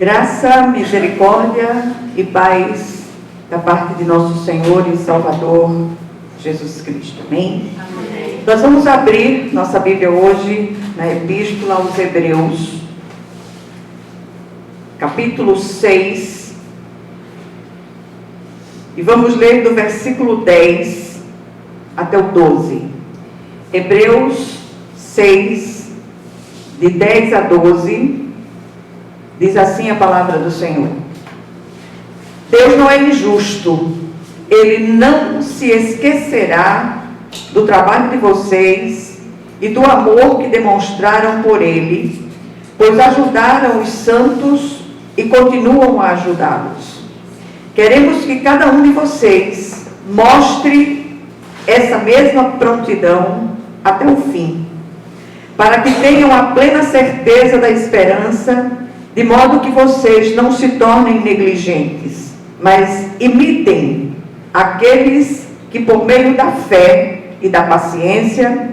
Graça, misericórdia e paz da parte de nosso Senhor e Salvador Jesus Cristo. Amém? Amém. Nós vamos abrir nossa Bíblia hoje na Epístola aos Hebreus, capítulo 6, e vamos ler do versículo 10 até o 12. Hebreus 6, de 10 a 12, diz assim a palavra do Senhor: Deus não é injusto, Ele não se esquecerá do trabalho de vocês e do amor que demonstraram por Ele, pois ajudaram os santos e continuam a ajudá-los. Queremos que cada um de vocês mostre essa mesma prontidão até o fim, para que tenham a plena certeza da esperança, de modo que vocês não se tornem negligentes, mas imitem aqueles que, por meio da fé e da paciência,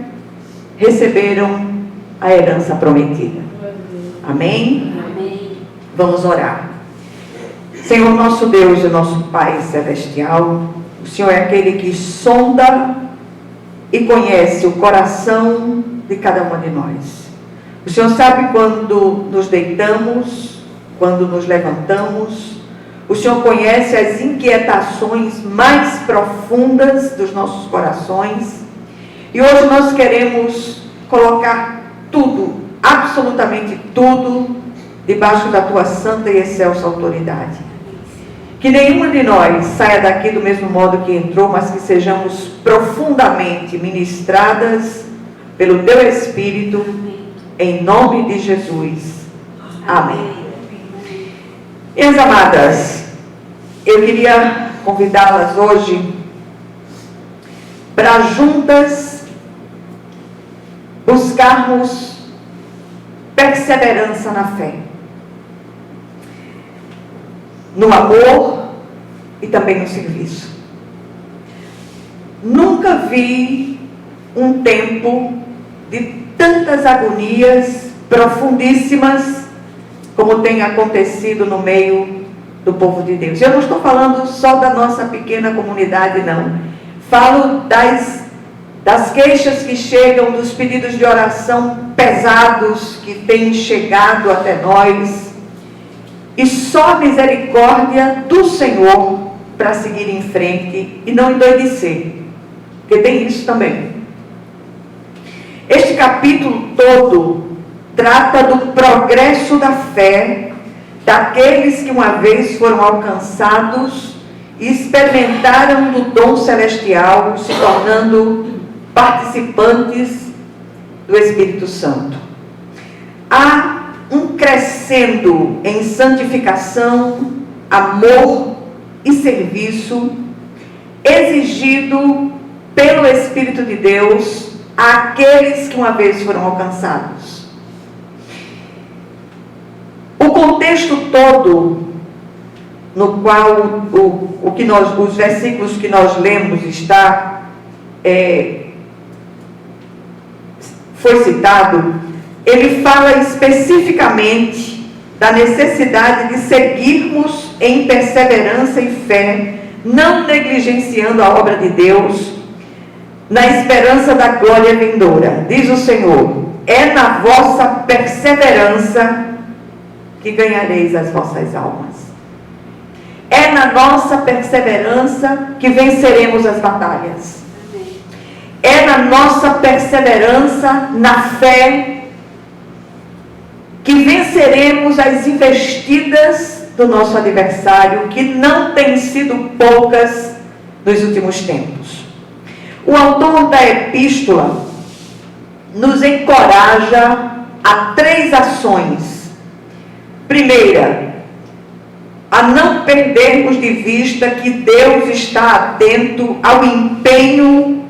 receberam a herança prometida. Amém? Amém. Vamos orar. Senhor nosso Deus e nosso Pai Celestial, o Senhor é aquele que sonda e conhece o coração de cada um de nós. O Senhor sabe quando nos deitamos, quando nos levantamos. O Senhor conhece as inquietações mais profundas dos nossos corações. E hoje nós queremos colocar tudo, absolutamente tudo, debaixo da Tua santa e excelsa autoridade. Que nenhuma de nós saia daqui do mesmo modo que entrou, mas que sejamos profundamente ministradas pelo Teu Espírito, em nome de Jesus. Amém. Minhas amadas, eu queria convidá-las hoje para juntas buscarmos perseverança na fé, no amor e também no serviço. Nunca vi um tempo de tantas agonias profundíssimas como tem acontecido no meio do povo de Deus. Eu não estou falando só da nossa pequena comunidade, não. Falo das queixas que chegam, dos pedidos de oração pesados que têm chegado até nós. E só a misericórdia do Senhor para seguir em frente e não endoidecer, porque tem isso também. Este capítulo todo trata do progresso da fé daqueles que uma vez foram alcançados e experimentaram do dom celestial, se tornando participantes do Espírito Santo. Há um crescendo em santificação, amor e serviço exigido pelo Espírito de Deus àqueles que uma vez foram alcançados. O contexto todo no qual os versículos que nós lemos foi citado, ele fala especificamente da necessidade de seguirmos em perseverança e fé, não negligenciando a obra de Deus, na esperança da glória vindoura. Diz o Senhor: é na vossa perseverança que ganhareis as vossas almas. É na nossa perseverança que venceremos as batalhas. É na nossa perseverança, na fé, que venceremos as investidas do nosso adversário, que não têm sido poucas nos últimos tempos. O autor da epístola nos encoraja a 3 ações. Primeira, a não perdermos de vista que Deus está atento ao empenho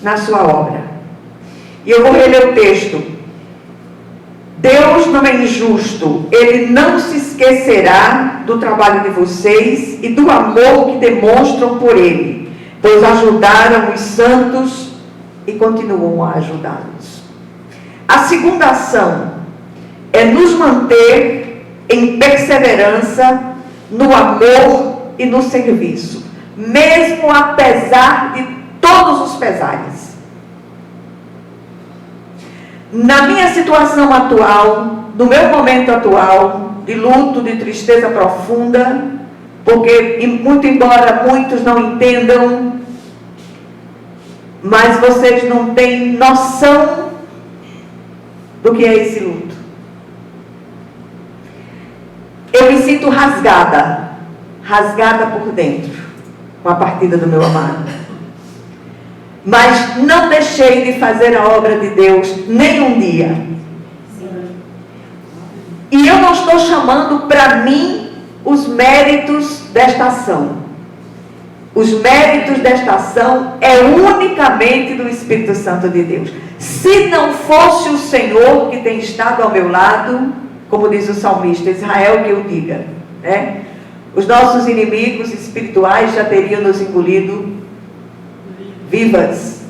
na sua obra. E eu vou reler o texto. Deus não é injusto, Ele não se esquecerá do trabalho de vocês e do amor que demonstram por Ele, pois ajudaram os santos e continuam a ajudá-los. A segunda ação é nos manter em perseverança, no amor e no serviço, mesmo apesar de todos os pesares. Na minha situação atual, no meu momento atual, de luto, de tristeza profunda, porque, muito embora muitos não entendam, mas vocês não têm noção do que é esse luto. Eu me sinto rasgada por dentro, com a partida do meu amado. Mas não deixei de fazer a obra de Deus nem um dia. E eu não estou chamando para mim os méritos desta ação. Os méritos desta ação é unicamente do Espírito Santo de Deus. Se não fosse o Senhor que tem estado ao meu lado, como diz o salmista, Israel que eu diga, né? Os nossos inimigos espirituais já teriam nos engolido vivas,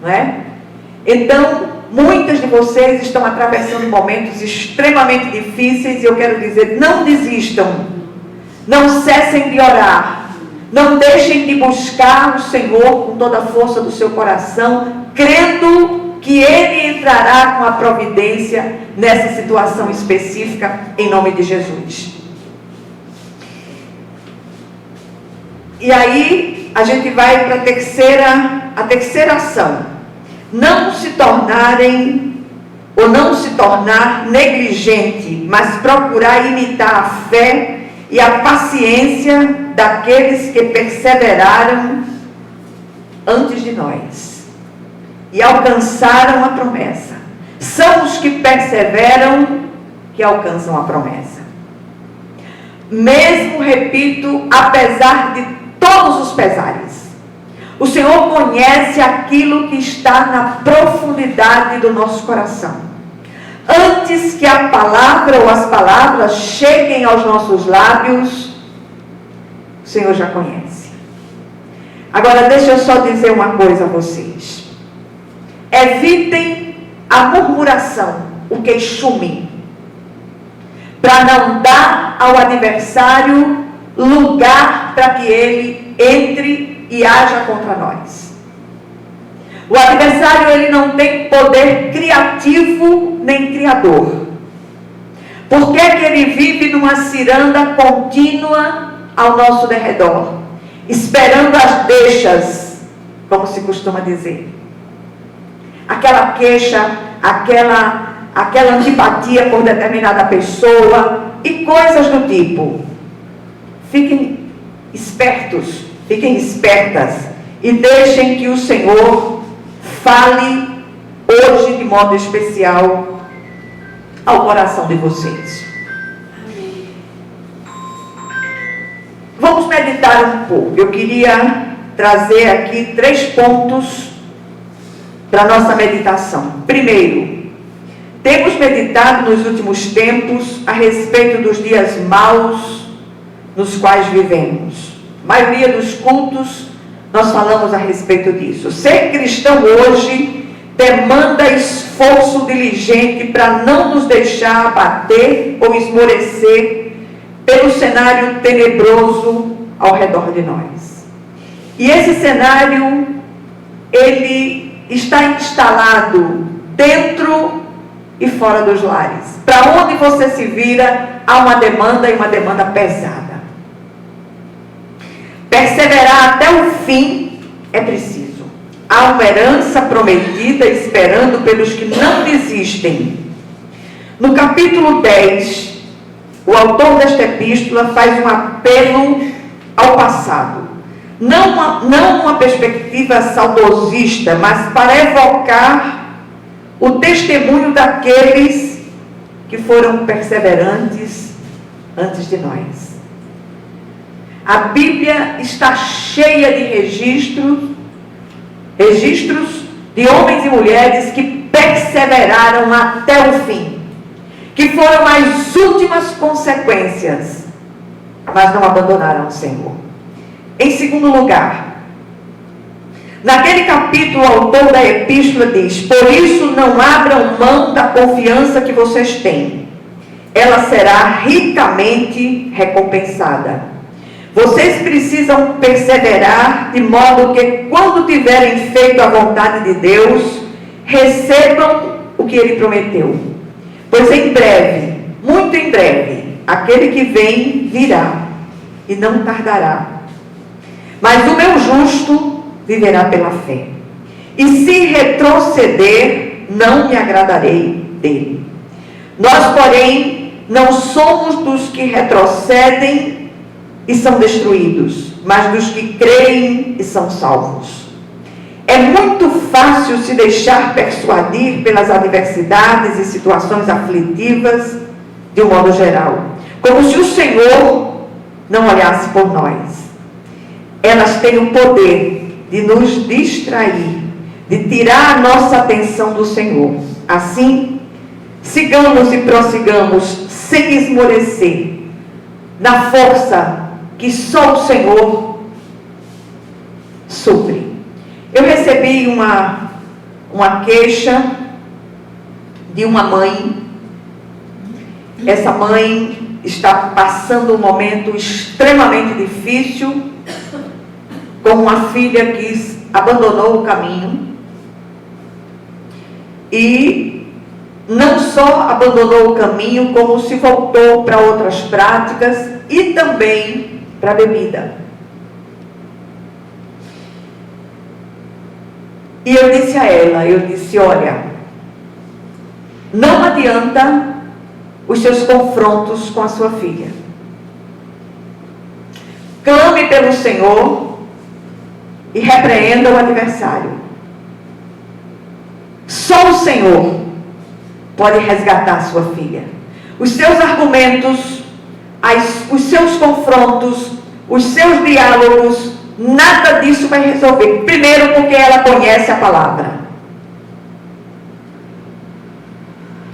não é? Então, muitas de vocês estão atravessando momentos extremamente difíceis e eu quero dizer, não desistam, não cessem de orar, não deixem de buscar o Senhor com toda a força do seu coração, crendo que Ele entrará com a providência nessa situação específica, em nome de Jesus. E aí, a gente vai para a terceira ação. Não se tornarem, ou não se tornar negligente, mas procurar imitar a fé e a paciência daqueles que perseveraram antes de nós e alcançaram a promessa. São os que perseveram que alcançam a promessa. Mesmo, repito, apesar de todos os pesares, o Senhor conhece aquilo que está na profundidade do nosso coração. Antes que a palavra ou as palavras cheguem aos nossos lábios, o Senhor já conhece. Agora, deixa eu só dizer uma coisa a vocês. Evitem a murmuração, o queixume, para não dar ao adversário lugar para que ele entre e haja contra nós. O adversário, ele não tem poder criativo nem criador. Por que que ele vive numa ciranda contínua ao nosso derredor, esperando as deixas, como se costuma dizer? Aquela queixa, aquela antipatia por determinada pessoa e coisas do tipo. Fiquem espertos, fiquem espertas e deixem que o Senhor fale hoje de modo especial ao coração de vocês. Vamos meditar um pouco. Eu queria trazer aqui 3 pontos para a nossa meditação. Primeiro, temos meditado nos últimos tempos a respeito dos dias maus nos quais vivemos. A maioria dos cultos nós falamos a respeito disso. Ser cristão hoje demanda esforço diligente para não nos deixar abater ou esmorecer pelo cenário tenebroso ao redor de nós. E esse cenário, ele está instalado dentro e fora dos lares. Para onde você se vira, há uma demanda, e uma demanda pesada. Perseverar até o fim é preciso. Há uma herança prometida esperando pelos que não desistem. No capítulo 10, o autor desta epístola faz um apelo ao passado. Não uma perspectiva saudosista, mas para evocar o testemunho daqueles que foram perseverantes antes de nós. A Bíblia está cheia de registros de homens e mulheres que perseveraram até o fim, que foram as últimas consequências, mas não abandonaram o Senhor. Em segundo lugar, naquele capítulo, o autor da epístola diz: por isso não abram mão da confiança que vocês têm. ela será ricamente recompensada. Vocês precisam perseverar de modo que, quando tiverem feito a vontade de Deus, recebam o que Ele prometeu. Pois em breve, muito em breve, aquele que vem virá e não tardará. Mas o meu justo viverá pela fé. E se retroceder, não me agradarei dele. Nós, porém, não somos dos que retrocedem e são destruídos, mas dos que creem e são salvos. É muito fácil se deixar persuadir pelas adversidades e situações aflitivas de um modo geral, como se o Senhor não olhasse por nós. Elas têm o poder de nos distrair, de tirar a nossa atenção do Senhor. Assim, sigamos e prossigamos sem esmorecer, na força que só o Senhor supre. Eu recebi uma queixa de uma mãe. Essa mãe está passando um momento extremamente difícil com uma filha que abandonou o caminho. E não só abandonou o caminho, como se voltou para outras práticas e também para a bebida. E eu disse a ela, olha, não adianta os seus confrontos com a sua filha. Clame pelo Senhor e repreenda o adversário. Só o Senhor pode resgatar a sua filha. Os seus argumentos, os seus confrontos, os seus diálogos, nada disso vai resolver. Primeiro, porque ela conhece a palavra.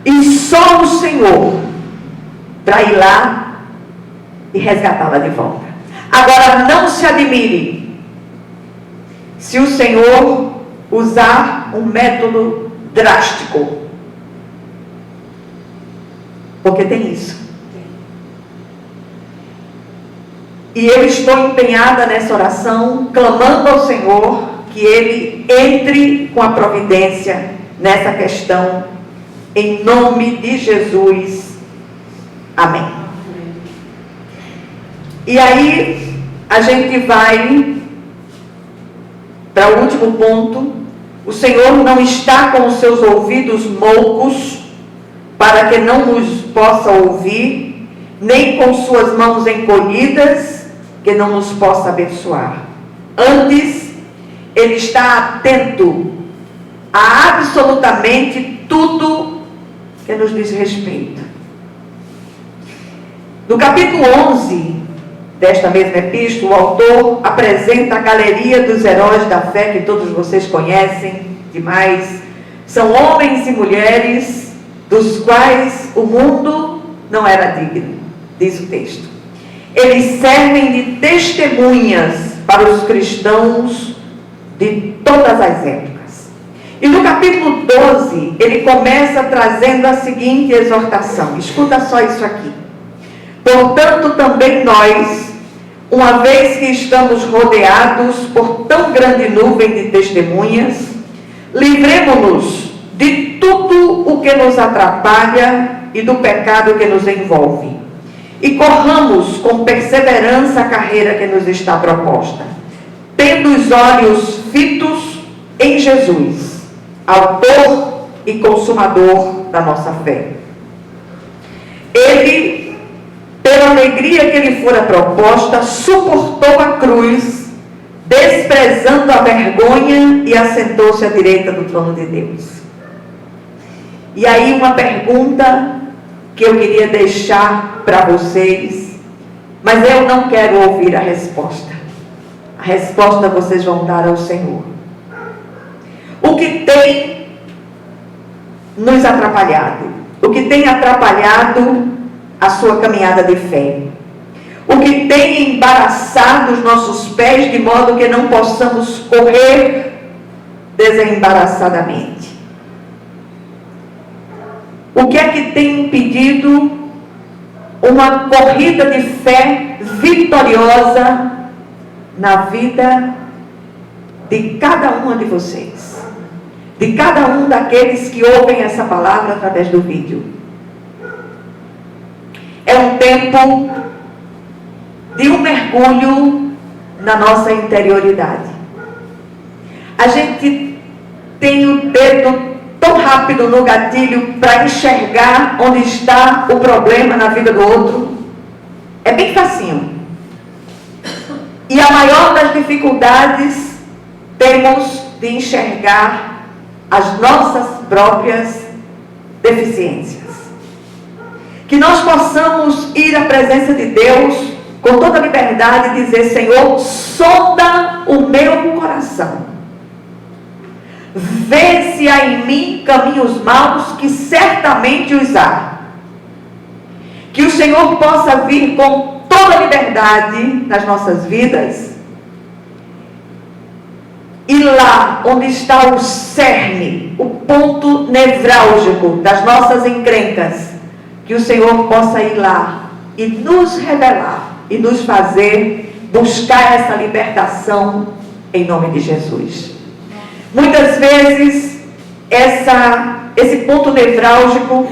E só o Senhor para ir lá e resgatá-la de volta. Agora, não se admire se o Senhor usar um método drástico. Porque tem isso. E eu estou empenhada nessa oração, clamando ao Senhor que Ele entre com a providência nessa questão, em nome de Jesus. Amém. E aí, a gente vai para o último ponto. O Senhor não está com os seus ouvidos moucos, para que não nos possa ouvir, nem com suas mãos encolhidas, que não nos possa abençoar. Antes, Ele está atento a absolutamente tudo que nos diz respeito. No capítulo 11 desta mesma epístola, o autor apresenta a galeria dos heróis da fé, que todos vocês conhecem demais. São homens e mulheres dos quais o mundo não era digno, diz o texto. Eles servem de testemunhas para os cristãos de todas as épocas. E no capítulo 12, ele começa trazendo a seguinte exortação. Escuta só isso aqui. Portanto, também nós, uma vez que estamos rodeados por tão grande nuvem de testemunhas, livremo-nos de tudo o que nos atrapalha e do pecado que nos envolve. E corramos com perseverança a carreira que nos está proposta, tendo os olhos fitos em Jesus, autor e consumador da nossa fé. Ele, pela alegria que lhe fora proposta, suportou a cruz, desprezando a vergonha, e assentou-se à direita do trono de Deus. E aí uma pergunta que eu queria deixar para vocês, mas eu não quero ouvir a resposta. A resposta vocês vão dar ao Senhor. O que tem nos atrapalhado? O que tem atrapalhado a sua caminhada de fé? O que tem embaraçado os nossos pés de modo que não possamos correr desembaraçadamente? O que é que tem impedido uma corrida de fé vitoriosa na vida de cada uma de vocês, de cada um daqueles que ouvem essa palavra através do vídeo. É um tempo de um mergulho na nossa interioridade. A gente tem o dedo tão rápido no gatilho para enxergar onde está o problema na vida do outro. É bem facinho. E a maior das dificuldades temos de enxergar as nossas próprias deficiências. Que nós possamos ir à presença de Deus com toda a liberdade e dizer: Senhor, sonda o meu coração. Vê se há em mim caminhos maus, que certamente os há. Que o Senhor possa vir com toda a liberdade nas nossas vidas. E lá onde está o cerne, o ponto nevrálgico das nossas encrencas, que o Senhor possa ir lá e nos revelar e nos fazer buscar essa libertação em nome de Jesus. Muitas vezes esse ponto nevrálgico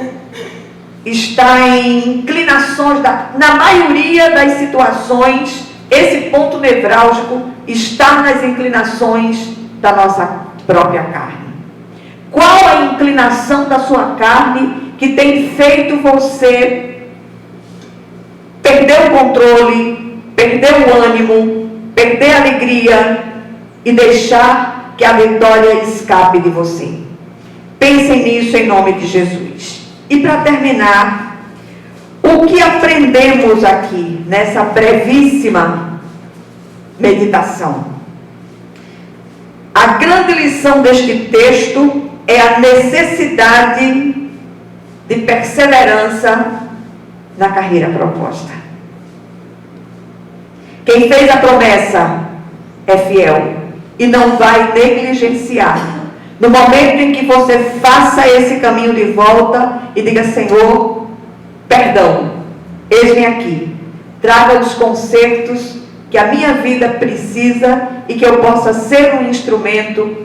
está em inclinações, na maioria das situações, esse ponto nevrálgico está nas inclinações da nossa própria carne. Qual a inclinação da sua carne que tem feito você perder o controle, perder o ânimo, perder a alegria e deixar que a vitória escape de você? Pensem nisso em nome de Jesus. E para terminar, o que aprendemos aqui nessa brevíssima meditação? A grande lição deste texto é a necessidade de perseverança na carreira proposta. Quem fez a promessa é fiel e não vai negligenciar. No momento em que você faça esse caminho de volta e diga: Senhor, perdão, eis-me aqui, traga os consertos que a minha vida precisa e que eu possa ser um instrumento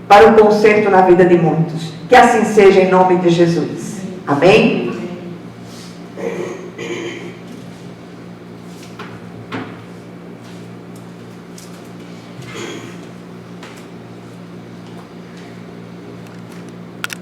para o conserto na vida de muitos. Que assim seja em nome de Jesus. Amém?